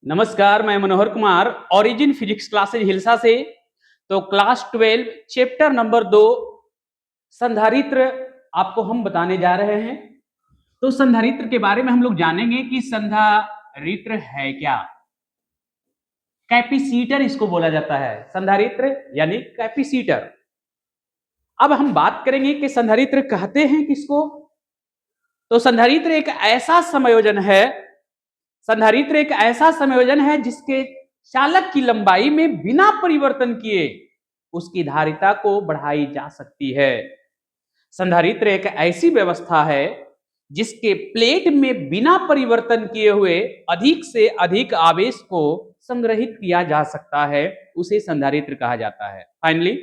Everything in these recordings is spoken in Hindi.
नमस्कार, मैं Manohar Kumar origin physics classes Hilsa से। तो क्लास 12 चैप्टर नंबर 2 संधारित्र आपको हम बताने जा रहे हैं। तो संधारित्र के बारे में हम लोग जानेंगे कि संधारित्र है क्या। कैपेसिटर इसको बोला जाता है, संधारित्र यानी कैपेसिटर। अब हम बात करेंगे कि संधारित्र कहते हैं किसको। तो संधारित्र एक ऐसा संयोजन है, संधारित्र एक ऐसा संयोजन है जिसके चालक की लंबाई में बिना परिवर्तन किए उसकी धारिता को बढ़ाई जा सकती है। संधारित्र एक ऐसी व्यवस्था है जिसके प्लेट में बिना परिवर्तन किए हुए अधिक से अधिक आवेश को संग्रहित किया जा सकता है, उसे संधारित्र कहा जाता है। फाइनली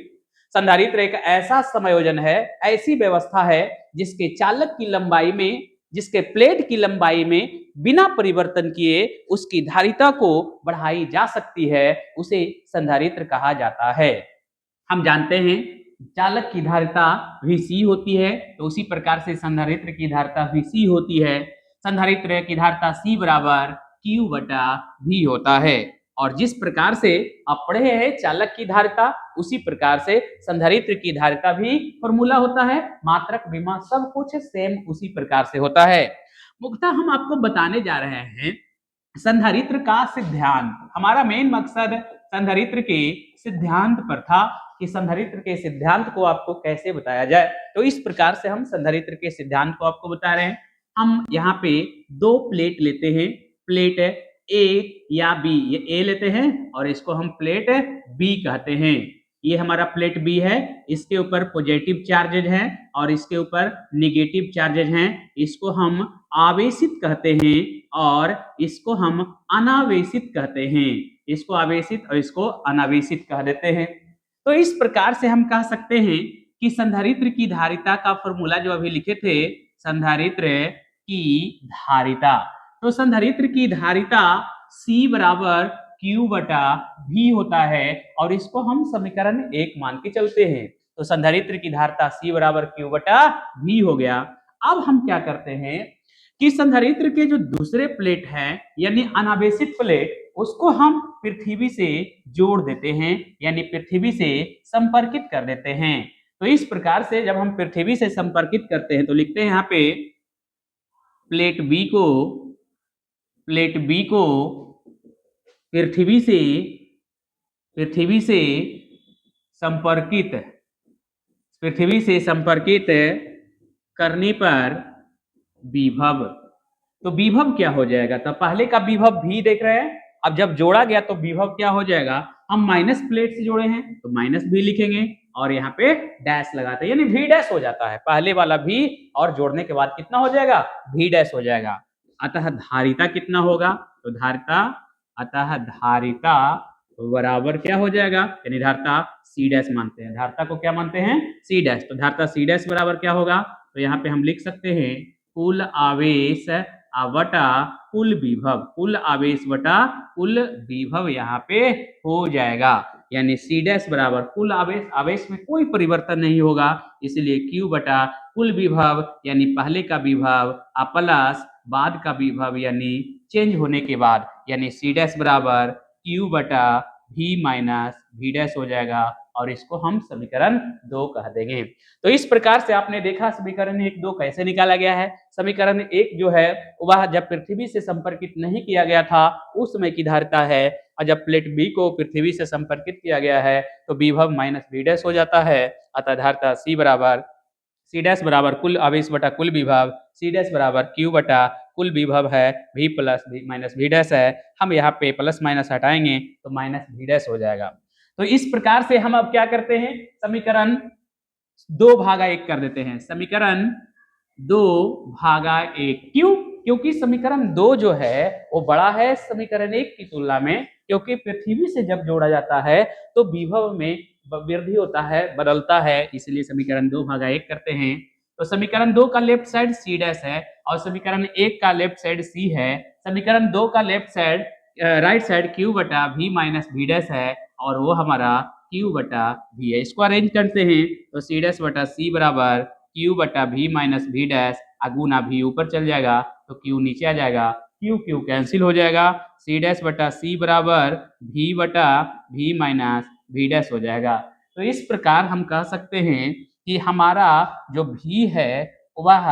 संधारित्र एक ऐसा संयोजन है, ऐसी व्यवस्था है जिसके चालक की लंबाई में, जिसके प्लेट की लंबाई में बिना परिवर्तन किए उसकी धारिता को बढ़ाई जा सकती है, उसे संधारित्र कहा जाता है। हम जानते हैं चालक की धारिता Vc होती है, तो उसी प्रकार से संधारित्र की धारिता Vc होती है। संधारित्र की धारिता C बराबर Q बटा V होता है। और जिस प्रकार से आप पढ़े हैं चालक की धारिता, उसी प्रकार से संधारित्र की धारिता भी फॉर्मूला होता है, मात्रक विमा सब कुछ सेम उसी प्रकार से होता है। मुख्यतः हम आपको बताने जा रहे हैं संधारित्र का सिद्धांत। हमारा मेन मकसद संधारित्र के सिद्धांत पर था कि संधारित्र के सिद्धांत को आपको कैसे बताया जाए। तो इस प्रकार से हम संधारित्र के सिद्धांत को आपको बता रहे हैं। हम यहाँ पे दो प्लेट लेते हैं, प्लेट ए या बी, ये ए लेते हैं और इसको हम प्लेट बी कहते हैं। ये हमारा प्लेट बी है, इसके ऊपर पॉजिटिव चार्जेज हैं और इसके ऊपर निगेटिव चार्जेज हैं। इसको हम आवेशित कहते हैं और इसको हम अनावेशित कहते हैं। इसको आवेशित और इसको अनावेशित कह देते हैं। तो इस प्रकार से हम कह सकते हैं कि संधारित्र की धारिता का फॉर्मूला जो अभी लिखे थे, संधारित्र की धारिता, तो संधारित्र की धारिता C बराबर Q बटा V होता है और इसको हम समीकरण 1 मान के चलते हैं। तो संधारित्र की धारिता C बराबर Q बटा V हो गया। अब हम क्या करते हैं कि संधारित्र के जो दूसरे प्लेट हैं यानी अनावेशित प्लेट, उसको हम पृथ्वी से जोड़ देते हैं, यानी पृथ्वी से संपर्कित कर देते हैं। तो इस प्रकार से जब हम पृथ्वी से संपर्कित करते हैं तो लिखते हैं यहाँ पे प्लेट बी को पृथ्वी से संपर्कित करने पर विभव। तो विभव क्या हो जाएगा, तो पहले का विभव भी देख रहे हैं, अब जब जोड़ा गया तो विभव क्या हो जाएगा, हम माइनस प्लेट से जोड़े हैं तो माइनस भी लिखेंगे और यहाँ पे डैश लगाते हैं, यानी भी डैश हो जाता है। पहले वाला भी और जोड़ने के बाद कितना हो जाएगा, भी डैश हो जाएगा। अतः धारिता कितना होगा, तो धारिता बराबर क्या हो जाएगा, यानी धारिता C डैश मानते हैं, धारिता को क्या मानते हैं, C डैश। तो धारिता C डैश बराबर क्या होगा, तो यहाँ पे हम लिख सकते हैं कुल आवेश बटा कुल विभव, कुल आवेश बटा कुल विभव यहाँ पे हो जाएगा। यानी C डैश बराबर कुल आवेश, आवेश में कोई परिवर्तन नहीं होगा, इसलिए Q बटा कुल विभव यानी पहले का विभव प्लस बाद का विभव यानी चेंज होने के बाद, यानी C डैश बराबर Q बटा V माइनस V डैश हो जाएगा और इसको हम समीकरण 2 कह देंगे। तो इस प्रकार से आपने देखा समीकरण 1 2 कैसे निकाला गया है। समीकरण 1 जो है वह जब पृथ्वी से संपर्कित नहीं किया गया था उस समय की धारिता है, और जब प्लेट बी को पृथ्वी से संपर्कित किया गया है तो विभव माइनस V डैश हो जाता है। अतः धारिता C डैश बराबर कुल आवेश बटा कुल विभव, C डैश बराबर Q बटा कुल विभव है, V plus V minus V dash है। हम यहाँ पे प्लस माइनस हटाएंगे तो माइनस V डैश हो जाएगा। तो इस प्रकार से हम अब क्या करते हैं, समीकरण 2/1 कर देते हैं, समीकरण 2/1। क्यों, क्योंकि समीकरण 2 जो है वो बड़ा है समीकरण 1 की तुलना में, क्योंकि पृथ्वी से जब जोड़ा जाता है तो विभव में वृद्धि होता है, बदलता है, इसलिए समीकरण 2/1 करते हैं। तो समीकरण 2 का लेफ्ट साइड C डैश है और समीकरण 1 का लेफ्ट साइड C है। समीकरण 2 का left side right side Q बटा V माइनस V डैश है और वो हमारा Q बटा V है। इसको अरेंज करते हैं तो C डैश बटा C बराबर Q बटा V माइनस V डैश, गुना V ऊपर चल जाएगा तो Q नीचे आ जाएगा, क्यू क्यू कैंसिल हो जाएगा, सी डैश बटा सी बराबर भी बटा भी माइनस भी डैश हो जाएगा। तो इस प्रकार हम कह सकते हैं कि हमारा जो भी है वह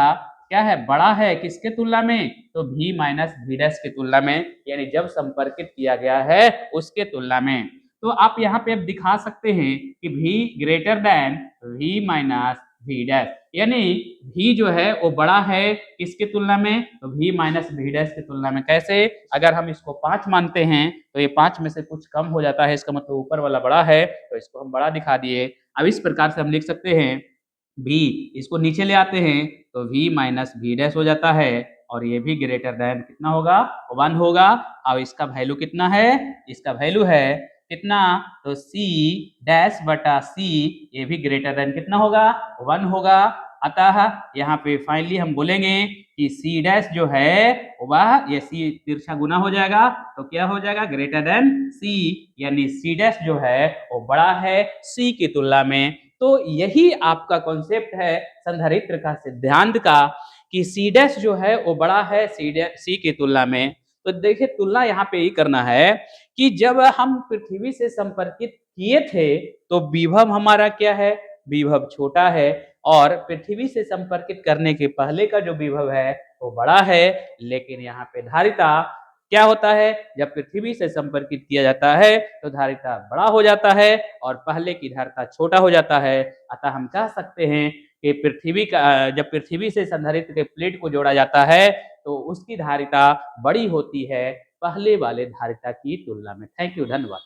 क्या है, बड़ा है किसके तुलना में, तो भी माइनस भी डैश की तुलना में, यानी जब संपर्कित किया गया है उसके तुलना में। तो आप यहाँ पे अब दिखा सकते हैं कि भी ग्रेटर देन भी माइनस भी डैश, यानी भी जो है वो बड़ा है किसके तुलना में, तो भी माइनस भी डैश की तुलना में। कैसे, अगर हम इसको 5 मानते हैं तो ये 5 में से कुछ कम हो जाता है, इसका मतलब ऊपर वाला बड़ा है, तो इसको हम बड़ा दिखा दिए। अब इस प्रकार से हम लिख सकते हैं भी, इसको नीचे ले आते हैं तो v माइनस भी डैश हो जाता है, और ये भी ग्रेटर देन कितना होगा, 1 होगा। अब इसका वैल्यू कितना है, इसका वैल्यू है कितना, तो c डैश बटा c, ये भी ग्रेटर देन कितना होगा, 1 होगा। अतः यहाँ पे फाइनली हम बोलेंगे कि c डैश जो है वह, ये c तिरछा गुना हो जाएगा तो क्या हो जाएगा, ग्रेटर देन c, यानी c डैश जो है वो बड़ा है c की तुलना में। तो यही आपका कॉन्सेप्ट है संधारित्र का सिद्धांत का, कि सी डैश जो है वो बड़ा है सी की तुलना में। तो देखिए तुलना यहाँ पे ये करना है कि जब हम पृथ्वी से संपर्कित किए थे तो विभव हमारा क्या है, विभव छोटा है, और पृथ्वी से संपर्कित करने के पहले का जो विभव है वो बड़ा है। लेकिन यहाँ पे धारिता क्या होता है, जब पृथ्वी से संपर्कित किया जाता है तो धारिता बड़ा हो जाता है और पहले की धारिता छोटा हो जाता है। अतः हम कह सकते हैं कि पृथ्वी का, जब पृथ्वी से संधारित्र के प्लेट को जोड़ा जाता है तो उसकी धारिता बड़ी होती है पहले वाले धारिता की तुलना में। थैंक यू, धन्यवाद।